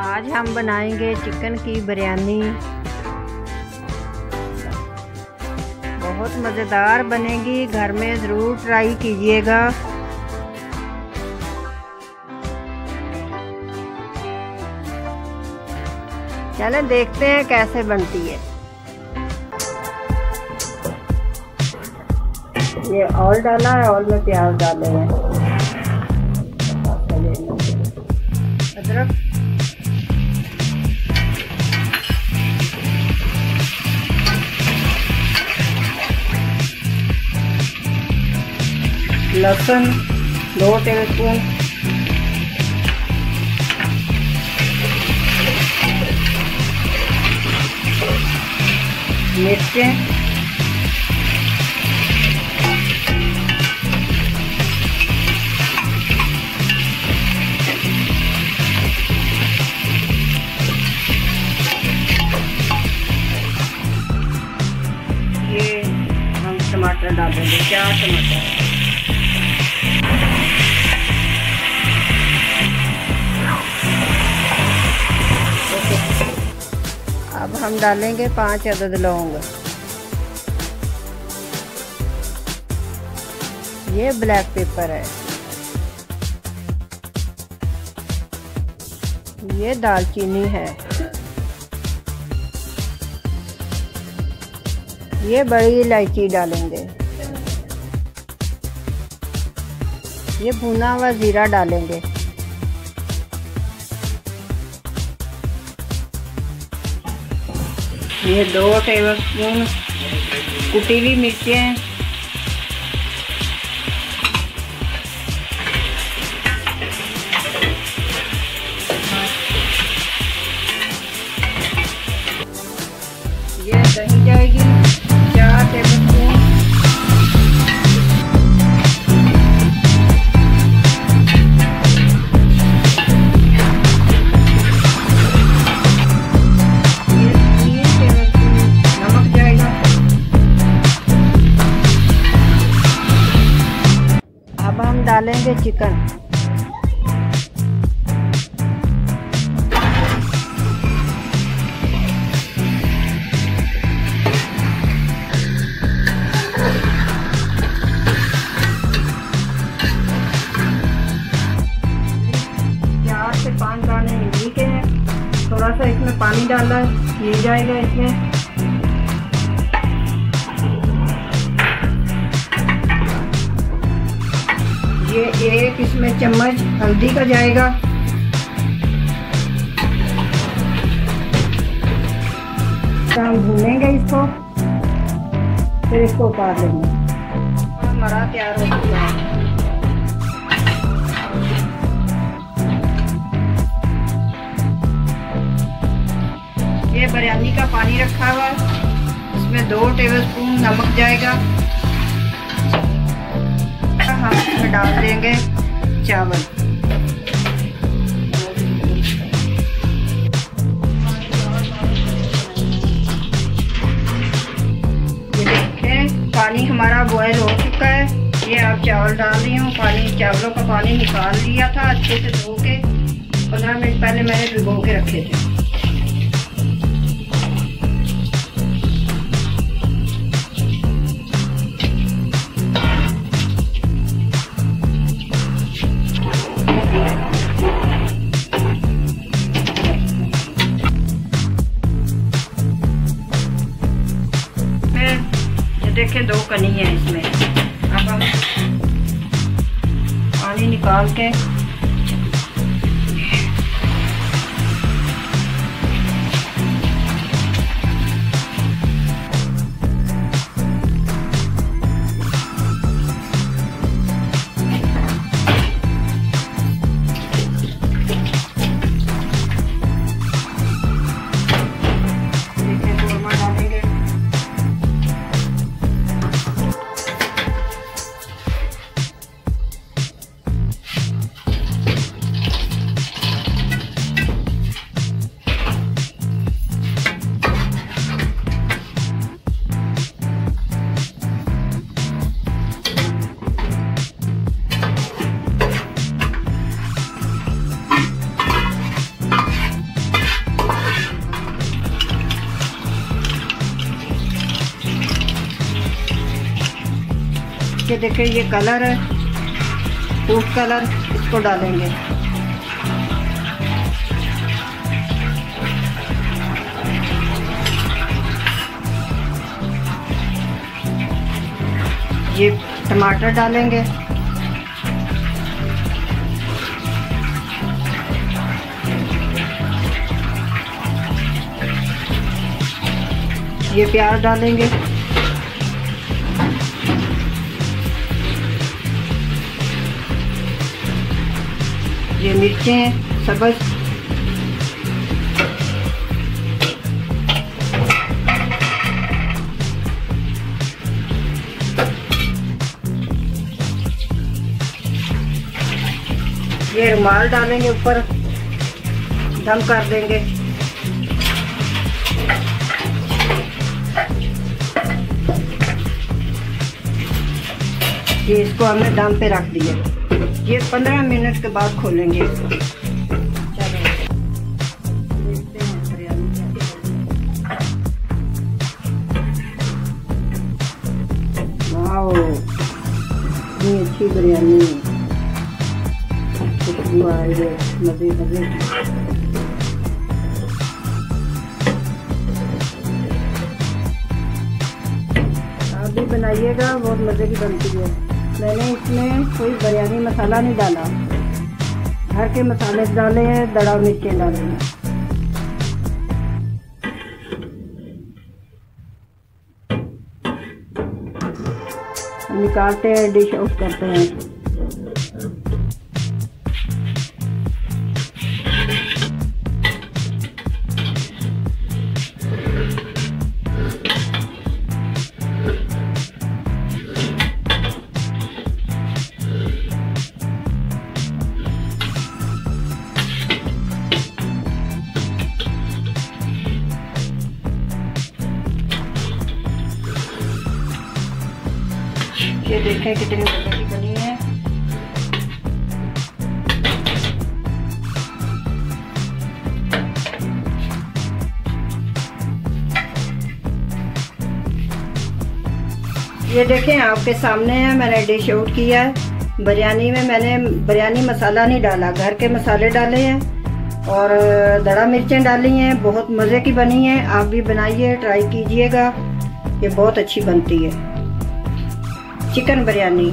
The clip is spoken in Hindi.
आज हम बनाएंगे चिकन की बिरयानी। बहुत मज़ेदार बनेगी, घर में ज़रूर ट्राई कीजिएगा। चलें देखते हैं कैसे बनती है। ये ऑयल डाला है, ऑयल में प्याज डाले हैं, अदरक, लहसुन 2 टेबलस्पून, मिर्चें, ये हम टमाटर डाल देंगे, 4 टमाटर। अब हम डालेंगे 5 अदद लौंग। ये ब्लैक पेपर है। ये दालचीनी है। ये बड़ी इलायची डालेंगे। ये भुना हुआ जीरा डालेंगे। ये 2 टेबलस्पून कुटी हुई मिर्चें, ये दही जाएगी 4 टेबलस्पून, डालेंगे चिकन। चार से 5 दाने इमली के हैं। थोड़ा सा इसमें पानी डाला ये जाएगा इसमें। ये 1 इसमें चम्मच हल्दी का जाएगा। तो हम भूनेंगे इसको, फिर इसको उतार लेंगे। हमारा तैयार हो चुका है। ये बिरयानी का पानी रखा हुआ है, इसमें 2 टेबलस्पून नमक जाएगा। हम इसमें डाल देंगे चावल। ये देखें पानी हमारा बॉयल हो चुका है। ये अब चावल डाल रही हूँ। चावलों का पानी निकाल लिया था अच्छे से धो के। 15 मिनट पहले मैंने भिगो के रखे थे। देखें 2 कनी है इसमें। अब हम पानी निकाल के ये देखिए ये कलर है, फूड कलर, इसको डालेंगे। ये टमाटर डालेंगे। ये प्याज डालेंगे। ये मिर्चें सब्ज़, ये रुमाल डालेंगे ऊपर, दम कर देंगे। ये इसको हमने दम पे रख दिया। ये 15 मिनट के बाद खोलेंगे इसको। चलो देखते हैं बिरयानी कैसी। वाओ, इतनी अच्छी बिरयानी, खुशबू आ रही है, मजे मजे की। आप भी बनाइएगा, बहुत मजे की बनती है। मैंने इसमें कोई बिरयानी मसाला नहीं डाला, घर के मसाले डाले हैं, दड़ा मिर्चें डाले हैं। हम निकालते हैं, डिश आउट करते हैं। ये देखें कितनी मजे की बनी है। ये देखें आपके सामने है, मैंने डिश आउट किया है। बिरयानी में मैंने बिरयानी मसाला नहीं डाला, घर के मसाले डाले हैं और दड़ा मिर्चें डाली हैं। बहुत मज़े की बनी है। आप भी बनाइए, ट्राई कीजिएगा, ये बहुत अच्छी बनती है चिकन बिरयानी।